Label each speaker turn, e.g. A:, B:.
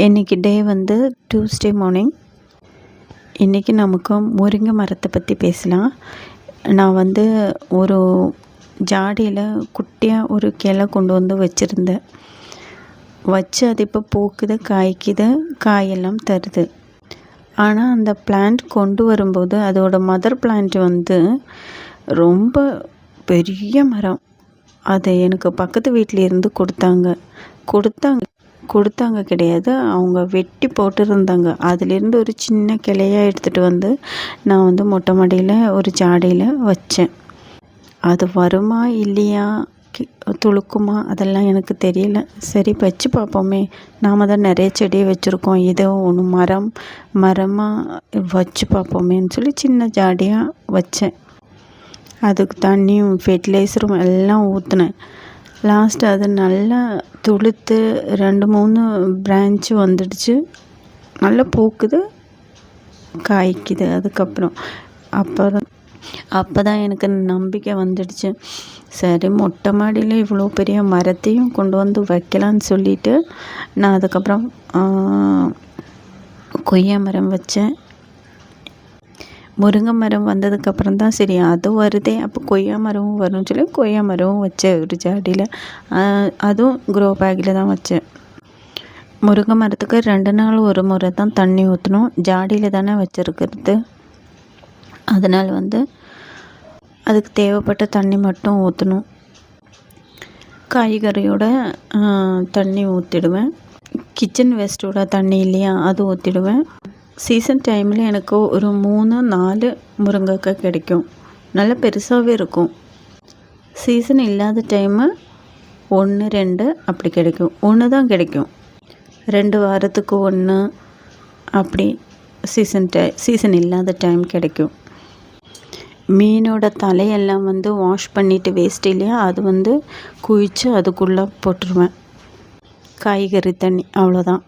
A: இன்றைக்கி டே வந்து Tuesday morning. இன்றைக்கி நமக்கு முருங்கை மரத்தை பற்றி பேசலாம். நான் வந்து ஒரு ஜாடியில் குட்டியாக ஒரு கிளை கொண்டு வந்து வச்சுருந்தேன். வச்சு அது இப்போ பூக்குது, காய்க்குது, காயெல்லாம் தருது. ஆனால் அந்த பிளான்ட் கொண்டு வரும்போது அதோட மதர் பிளான்ட் வந்து ரொம்ப பெரிய மரம். அதை எனக்கு பக்கத்து வீட்டில் இருந்து கொடுத்தாங்க கிடையாது, அவங்க வெட்டி போட்டுருந்தாங்க. அதிலேருந்து ஒரு சின்ன கிளையாக எடுத்துகிட்டு வந்து நான் வந்து மொட்டை மாடியில் ஒரு ஜாடியில் வச்சேன். அது வருமா இல்லையா, துளுக்குமா, அதெல்லாம் எனக்கு தெரியல. சரி வச்சு பார்ப்போமே, நாம் தான் நிறைய செடியை வச்சுருக்கோம், ஏதோ ஒன்று மரமாக வச்சு பார்ப்போமேன்னு சொல்லி சின்ன ஜாடியாக வச்சேன். அதுக்கு தண்ணியும் ஃபெர்டிலைசரும் எல்லாம் ஊற்றினேன். லாஸ்ட்டு அது நல்லா துளுத்து 2-3 பிரான்ச்சு வந்துடுச்சு. நல்லா பூக்குது, காய்க்குது. அதுக்கப்புறம் அப்போ தான் எனக்கு நம்பிக்கை வந்துடுச்சு. சரி, மொட்டை மாடியில் இவ்வளோ பெரிய மரத்தையும் கொண்டு வந்து வைக்கலான்னு சொல்லிவிட்டு நான் அதுக்கப்புறம் கொய்யா மரம் வச்சேன். முருங்கை மரம் வந்ததுக்கப்புறம் தான் சரி அது வருதே, அப்போ கொய்யா மரமும் வரும்னு சொல்லி கொய்யா மரமும் வச்சேன் ஒரு ஜாடியில். அதுவும் க்ரோ பேக்கில் தான் வச்சேன். முருங்கை மரத்துக்கு 2 நாள் ஒரு முறை தான் தண்ணி ஊற்றணும், ஜாடியில் தானே வச்சுருக்கிறது. அதனால் வந்து அதுக்கு தேவைப்பட்ட தண்ணி மட்டும் ஊற்றணும். காய்கறியோட தண்ணி ஊற்றிடுவேன். கிச்சன் வேஸ்ட்டோட தண்ணி இல்லையா, அது ஊற்றிடுவேன். சீசன் டைமில் எனக்கு ஒரு 3-4 முருங்கைக்காய் கிடைக்கும், நல்லா பெருசாகவே இருக்கும். சீசன் இல்லாத டைமு 1-2 அப்படி கிடைக்கும். 1 தான் கிடைக்கும், 2 வாரத்துக்கு 1 அப்படி சீசன் இல்லாத டைம் கிடைக்கும். மீனோட தலையெல்லாம் வந்து வாஷ் பண்ணிவிட்டு வேஸ்ட் இல்லையா, அது வந்து குவிச்சு அதுக்குள்ளே போட்டுருவேன். காய்கறி தண்ணி, அவ்வளோதான்.